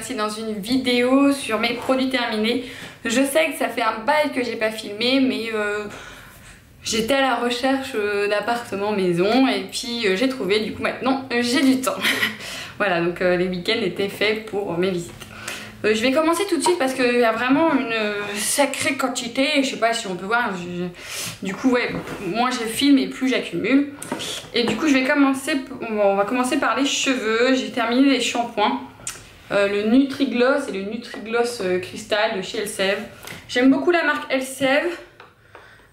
revoici dans une vidéo sur mes produits terminés. Je sais que ça fait un bail que j'ai pas filmé, mais j'étais à la recherche d'appartements maison et puis j'ai trouvé, du coup maintenant j'ai du temps. Voilà, donc les week-ends étaient faits pour mes visites. Je vais commencer tout de suite parce qu'il y a vraiment une sacrée quantité, je sais pas si on peut voir, du coup ouais, moins je filme et plus j'accumule. Et du coup je vais commencer, on va commencer par les cheveux. J'ai terminé les shampoings, le Nutri-Gloss et le Nutri-Gloss Cristal de chez Elseve. J'aime beaucoup la marque Elseve.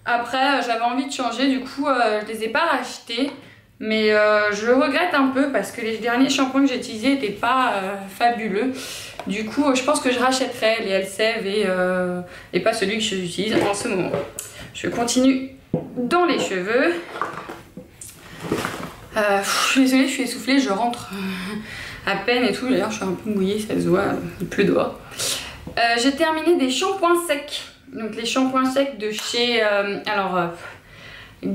Après j'avais envie de changer, du coup je les ai pas rachetés. Mais je le regrette un peu parce que les derniers shampoings que j'ai utilisés n'étaient pas fabuleux. Du coup, je pense que je rachèterai les Elseve et pas celui que j'utilise en ce moment. Je continue dans les cheveux. Je suis désolée, je suis essoufflée, je rentre à peine et tout. D'ailleurs, je suis un peu mouillée, ça se voit, il pleut dehors. J'ai terminé des shampoings secs. Donc les shampoings secs de chez...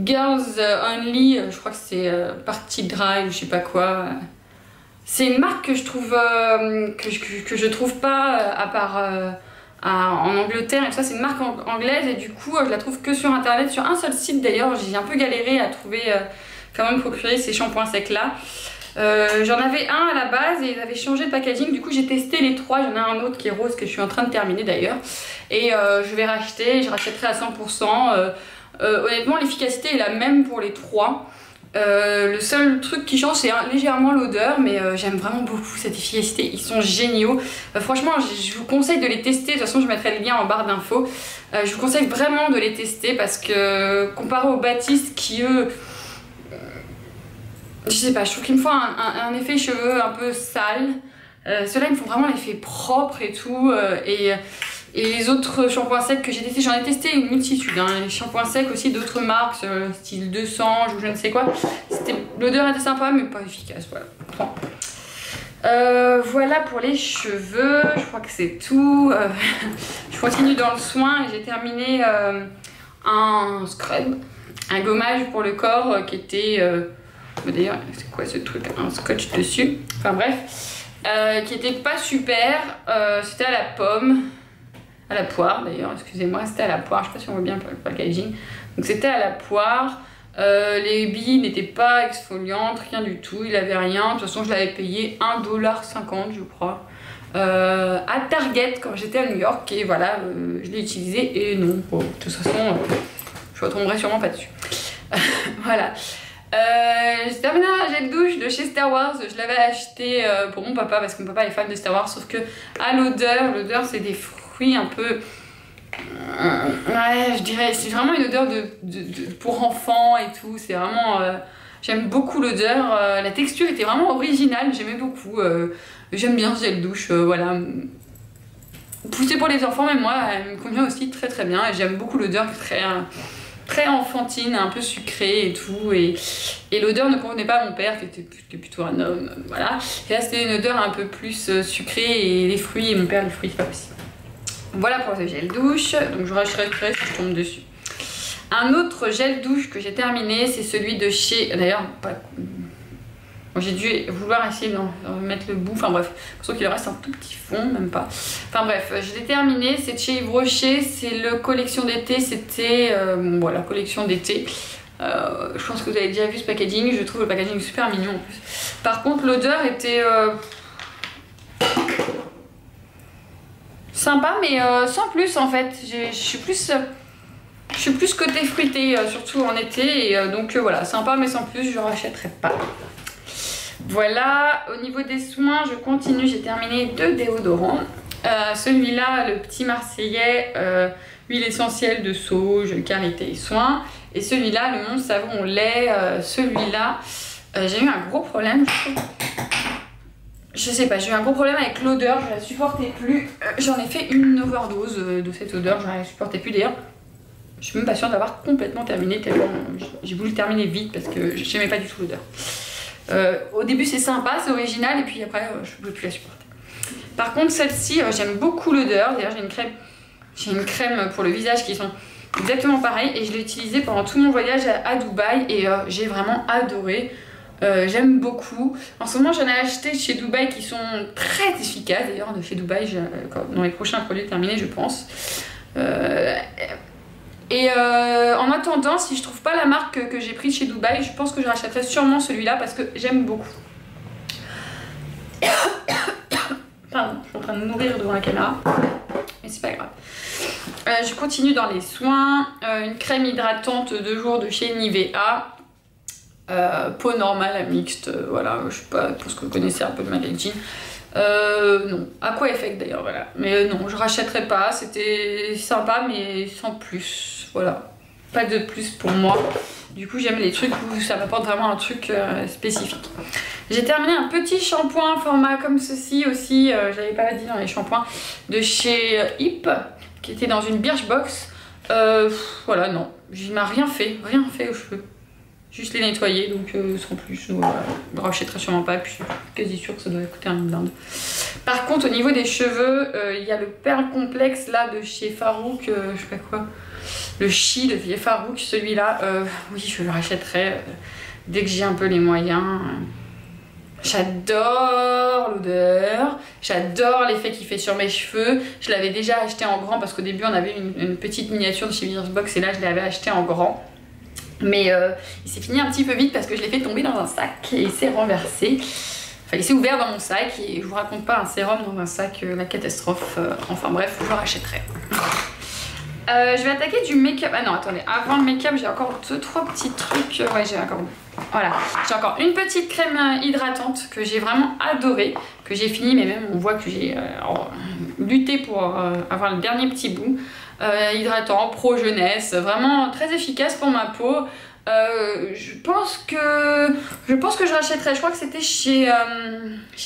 Girls Only, je crois que c'est Party Dry ou je sais pas quoi. C'est une marque que je trouve que je trouve pas à part en Angleterre et tout ça. C'est une marque anglaise et du coup je la trouve que sur internet, sur un seul site d'ailleurs. J'ai un peu galéré à trouver quand même procurer ces shampoings secs là. J'en avais un à la base et ils avaient changé de packaging, du coup j'ai testé les trois. J'en ai un autre qui est rose que je suis en train de terminer d'ailleurs et je vais racheter, je rachèterai à 100%. Honnêtement l'efficacité est la même pour les trois. Le seul truc qui change c'est légèrement l'odeur, mais j'aime vraiment beaucoup cette efficacité, ils sont géniaux. Franchement je vous conseille de les tester, de toute façon je mettrai le lien en barre d'infos. Je vous conseille vraiment de les tester parce que comparé aux Batiste qui eux, je sais pas, je trouve qu'ils me font un effet cheveux un peu sale. Ceux-là ils me font vraiment l'effet propre et tout. Et les autres shampoings secs que j'ai testés, j'en ai testé une multitude, hein. Les shampoings secs aussi d'autres marques, style 200 ou je ne sais quoi. L'odeur était sympa mais pas efficace, voilà. Voilà pour les cheveux, je crois que c'est tout. Je continue dans le soin et j'ai terminé un scrub, un gommage pour le corps qui était... D'ailleurs, c'est quoi ce truc? Un scotch dessus. Enfin bref, qui était pas super. C'était à la pomme. À la poire d'ailleurs, excusez-moi, c'était à la poire, je sais pas si on voit bien le packaging. Donc c'était à la poire, les billes n'étaient pas exfoliantes, rien du tout, il avait rien. De toute façon je l'avais payé 1,50$ je crois, à Target quand j'étais à New York et voilà, je l'ai utilisé et non, bon, de toute façon je retomberai sûrement pas dessus. Voilà. J'ai terminé un gel douche de chez Star Wars, je l'avais acheté pour mon papa parce que mon papa est fan de Star Wars, sauf que à l'odeur c'est des fruits un peu, ouais je dirais, c'est vraiment une odeur pour enfants et tout, c'est vraiment, j'aime beaucoup l'odeur, la texture était vraiment originale, j'aimais beaucoup, j'aime bien ce gel douche, voilà. Poussé pour les enfants, même moi, elle me convient aussi très très bien et j'aime beaucoup l'odeur très enfantine, un peu sucrée et tout, et l'odeur ne convenait pas à mon père qui était plutôt un homme, voilà. Et là c'était une odeur un peu plus sucrée et les fruits, et mon père les fruits c'est pas possible. Voilà pour ce gel douche, donc je rachèterai si je tombe dessus. Un autre gel douche que j'ai terminé, c'est celui de chez... D'ailleurs, j'ai dû vouloir essayer d'en mettre le bout, enfin bref, sauf qu'il reste un tout petit fond, même pas. Enfin bref, je l'ai terminé, c'est de chez Yves Rocher, c'est le collection d'été, c'était... voilà, collection d'été. Je pense que vous avez déjà vu ce packaging, je trouve le packaging super mignon en plus. Par contre, l'odeur était... sympa mais sans plus en fait, je suis plus côté fruité, surtout en été, et donc voilà, sympa mais sans plus, je rachèterai pas. Voilà, au niveau des soins, je continue, j'ai terminé 2 déodorants. Celui-là, le petit Marseillais, huile essentielle de sauge, karité et soin. Et celui-là, le Mon Savon au lait, celui-là, j'ai eu un gros problème, je trouve. Je sais pas, j'ai eu un gros problème avec l'odeur, je la supportais plus. J'en ai fait une overdose de cette odeur, je la supportais plus d'ailleurs. Je suis même pas sûre d'avoir complètement terminé, tellement j'ai voulu terminer vite parce que j'aimais pas du tout l'odeur. Au début c'est sympa, c'est original et puis après je peux plus la supporter. Par contre celle-ci, j'aime beaucoup l'odeur. D'ailleurs j'ai une crème pour le visage qui sont exactement pareilles et je l'ai utilisée pendant tout mon voyage à Dubaï et j'ai vraiment adoré. J'aime beaucoup. En ce moment, j'en ai acheté chez Dubaï qui sont très efficaces. D'ailleurs, de chez Dubaï, dans les prochains produits terminés, je pense. En attendant, si je trouve pas la marque que j'ai prise chez Dubaï, je pense que je rachèterai sûrement celui-là parce que j'aime beaucoup. Pardon, je suis en train de mourir devant la caméra. Mais c'est pas grave. Je continue dans les soins. Une crème hydratante de jour de chez Nivea. Peau normale à mixte, voilà, je sais pas, pour ce que vous connaissez un peu de magazine. Non, Aqua Effect d'ailleurs, voilà. Mais non, je rachèterai pas, c'était sympa, mais sans plus, voilà. Pas de plus pour moi. Du coup, j'aime les trucs où ça m'apporte vraiment un truc spécifique. J'ai terminé un petit shampoing format comme ceci aussi, je l'avais pas dit dans les shampoings, de chez Hip, qui était dans une Birchbox. Voilà, non, il m'a rien fait aux cheveux. Juste les nettoyer, donc sans plus. Voilà. Je ne rachèterai sûrement pas, puis je suis quasi sûre que ça doit coûter un blinde. Par contre, au niveau des cheveux, il y a le perle complexe là de chez Farouk, je sais pas quoi. Le Chi de chez Farouk, celui-là, oui, je le rachèterai dès que j'ai un peu les moyens. J'adore l'odeur, j'adore l'effet qu'il fait sur mes cheveux. Je l'avais déjà acheté en grand parce qu'au début on avait une petite miniature de chez Birchbox et là je l'avais acheté en grand. Mais il s'est fini un petit peu vite parce que je l'ai fait tomber dans un sac et il s'est renversé. Enfin, il s'est ouvert dans mon sac et je vous raconte pas un sérum dans un sac, la catastrophe. Enfin bref, je le rachèterai. Je vais attaquer du make-up. Ah non, attendez, avant le make-up, j'ai encore 2-3 petits trucs. Ouais, j'ai encore... Voilà, j'ai encore une petite crème hydratante que j'ai vraiment adorée, que j'ai fini, mais même on voit que j'ai lutté pour avoir le dernier petit bout. Hydratant, pro jeunesse, vraiment très efficace pour ma peau. Je pense que je rachèterai. Je crois que c'était chez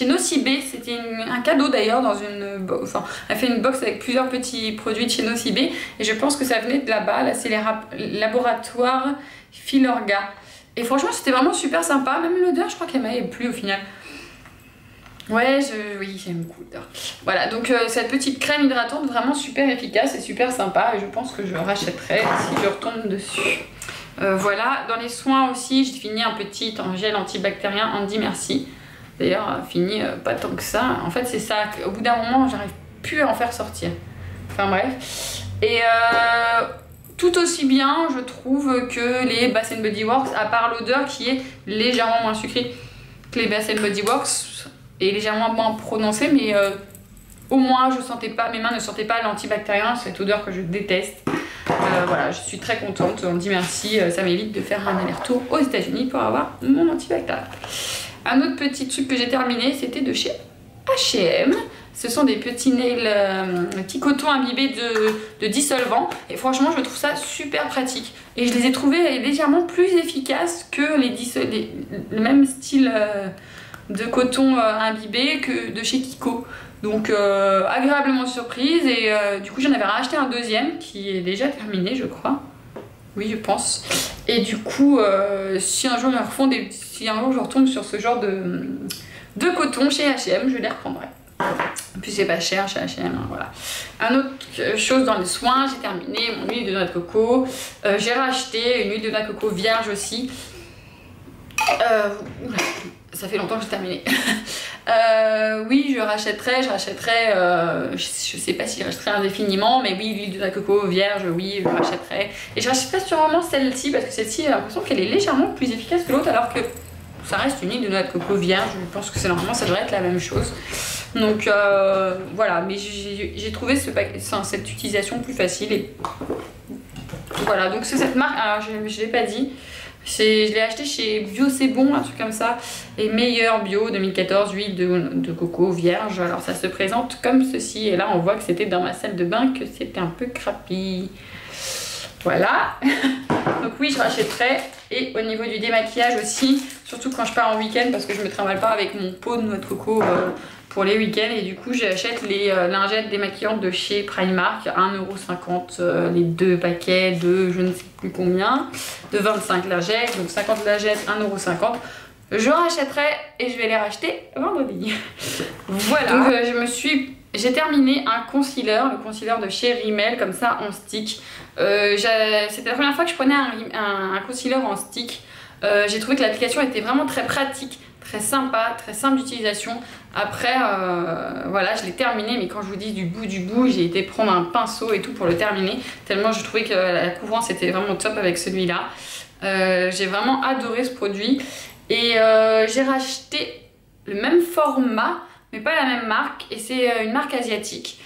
Nocibé. C'était un cadeau d'ailleurs dans une box. Enfin, elle fait une box avec plusieurs petits produits de chez Nocibé et je pense que ça venait de là-bas. Là, c'est les laboratoires Filorga. Et franchement, c'était vraiment super sympa. Même l'odeur, je crois qu'elle m'avait plu au final. Ouais, oui, j'aime beaucoup l'odeur. Voilà, donc cette petite crème hydratante vraiment super efficace et super sympa. Et je pense que je rachèterai si je retombe dessus. Voilà, dans les soins aussi, j'ai fini un petit gel antibactérien Andy Merci. D'ailleurs, fini pas tant que ça. En fait, c'est ça, au bout d'un moment, j'arrive plus à en faire sortir. Enfin bref. Et tout aussi bien, je trouve, que les Bath & Body Works, à part l'odeur qui est légèrement moins sucrée que les Bath & Body Works, et légèrement moins prononcée, mais au moins je sentais pas, mes mains ne sentaient pas l'antibactérien, cette odeur que je déteste. Voilà, je suis très contente, on dit merci, ça m'évite de faire un aller-retour aux États-Unis pour avoir mon antibactérien. Un autre petit truc que j'ai terminé, c'était de chez H&M. Ce sont des petits nails, petits cotons imbibés de dissolvant. Et franchement, je trouve ça super pratique. Et je les ai trouvés légèrement plus efficaces que le même style de coton imbibé que de chez Kiko. Donc agréablement surprise. Et du coup, j'en avais racheté un deuxième qui est déjà terminé, je crois. Oui, je pense. Et du coup, si un jour si un jour je retombe sur ce genre de coton chez H&M, je les reprendrai. En plus, c'est pas cher chez H&M, hein, voilà. Un autre chose dans les soins, j'ai terminé mon huile de noix de coco. J'ai racheté une huile de noix de coco vierge aussi. Oula, ça fait longtemps que j'ai terminé. Oui, je rachèterai, je sais pas si je rachèterai indéfiniment, mais oui, l'huile de noix de coco vierge, oui, je rachèterai. Et je rachèterai sûrement celle-ci, parce que celle-ci, j'ai l'impression qu'elle est légèrement plus efficace que l'autre, alors que ça reste une huile de noix de coco vierge. Je pense que normalement ça devrait être la même chose. Donc voilà, mais j'ai trouvé cette utilisation plus facile. Et voilà, donc c'est cette marque, alors je ne l'ai pas dit. Je l'ai acheté chez Bio C'est Bon, un truc comme ça. Et Meilleur Bio 2014, huile de coco vierge. Alors ça se présente comme ceci. Et là on voit que c'était dans ma salle de bain, que c'était un peu crappy. Voilà. Donc oui, je rachèterai. Et au niveau du démaquillage aussi, surtout quand je pars en week-end, parce que je me trimballe pas avec mon pot de noix de coco pour les week-ends. Et du coup, j'achète les lingettes démaquillantes de chez Primark, 1,50 € les deux paquets de je ne sais plus combien, de 25 lingettes, donc 50 lingettes, 1,50 €. Je rachèterai et je vais les racheter vendredi. Voilà. Donc j'ai terminé un concealer, le concealer de chez Rimmel, comme ça en stick. C'était la première fois que je prenais un concealer en stick. J'ai trouvé que l'application était vraiment très pratique, très sympa, très simple d'utilisation. Après, voilà, je l'ai terminé, mais quand je vous dis du bout, j'ai été prendre un pinceau et tout pour le terminer, tellement je trouvais que la couvrance était vraiment top avec celui-là. J'ai vraiment adoré ce produit et j'ai racheté le même format, mais pas la même marque, et c'est une marque asiatique.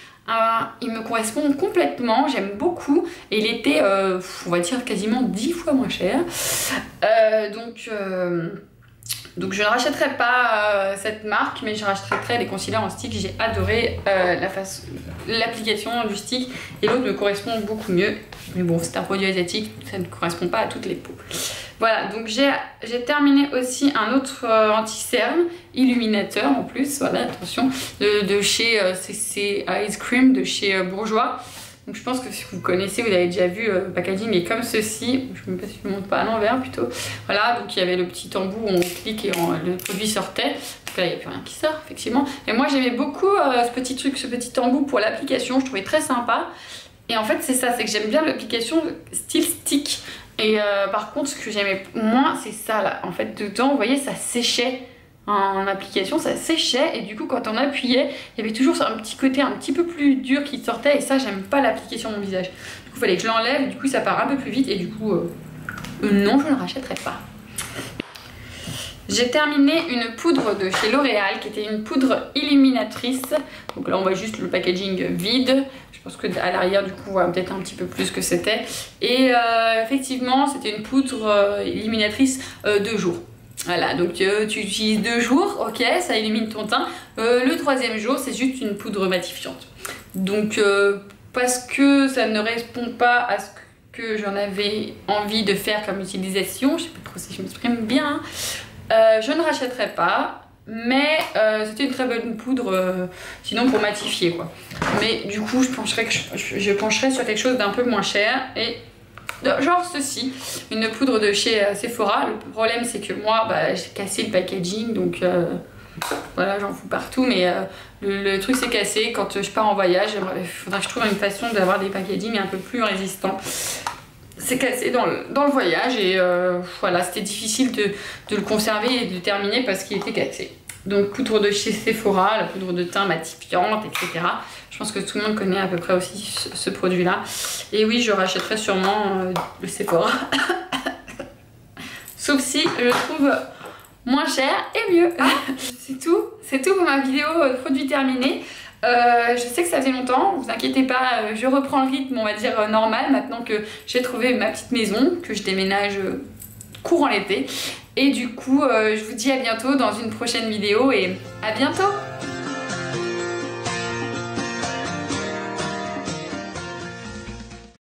Il me correspond complètement, j'aime beaucoup, et il était, on va dire, quasiment 10 fois moins cher. Donc je ne rachèterai pas cette marque, mais je rachèterai les concealers en stick. J'ai adoré l'application du stick, et l'autre me correspond beaucoup mieux. Mais bon, c'est un produit asiatique, ça ne correspond pas à toutes les peaux. Voilà, donc j'ai terminé aussi un autre anti-cerne illuminateur en plus, voilà, attention, de chez CC Ice Cream, de chez Bourjois. Donc je pense que si vous connaissez, vous avez déjà vu le packaging est comme ceci. Je ne sais même pas si je ne le montre pas à l'envers plutôt. Voilà, donc il y avait le petit embout où on clique et le produit sortait. Donc là, il n'y a plus rien qui sort, effectivement. Et moi, j'aimais beaucoup ce petit truc, ce petit embout pour l'application. Je trouvais très sympa. Et en fait, c'est ça, c'est que j'aime bien l'application style stick. Et par contre, ce que j'aimais moins, c'est ça là. En fait, dedans, vous voyez, ça séchait. En application, ça séchait, et du coup quand on appuyait, il y avait toujours un petit côté un petit peu plus dur qui sortait, et ça j'aime pas l'application mon visage. Du coup il fallait que je l'enlève, du coup ça part un peu plus vite, et du coup non, je ne rachèterai pas. J'ai terminé une poudre de chez L'Oréal qui était une poudre illuminatrice. Donc là on voit juste le packaging vide. Je pense qu'à l'arrière du coup on voit peut-être un petit peu plus que c'était. Et effectivement c'était une poudre illuminatrice de jour. Voilà, donc tu utilises 2 jours, ok, ça illumine ton teint. Le 3e jour, c'est juste une poudre matifiante. Donc, parce que ça ne répond pas à ce que j'en avais envie de faire comme utilisation, je sais pas trop si je m'exprime bien, je ne rachèterai pas. Mais c'était une très bonne poudre, sinon pour matifier quoi. Mais du coup, je pencherai sur quelque chose d'un peu moins cher et genre ceci, une poudre de chez Sephora. Le problème c'est que moi j'ai cassé le packaging, donc voilà, j'en fous partout, mais le truc s'est cassé. Quand je pars en voyage, il faudra que je trouve une façon d'avoir des packagings un peu plus résistants. C'est cassé dans le voyage et voilà, c'était difficile de le conserver et de le terminer parce qu'il était cassé. Donc poudre de chez Sephora, la poudre de teint matifiante, etc. Je pense que tout le monde connaît à peu près aussi ce produit-là. Et oui, je rachèterai sûrement le Sephora. Sauf si je le trouve moins cher et mieux. C'est tout pour ma vidéo produit terminé. Je sais que ça faisait longtemps, vous inquiétez pas, je reprends le rythme, on va dire normal, maintenant que j'ai trouvé ma petite maison, que je déménage courant l'été. Et du coup, je vous dis à bientôt dans une prochaine vidéo et à bientôt!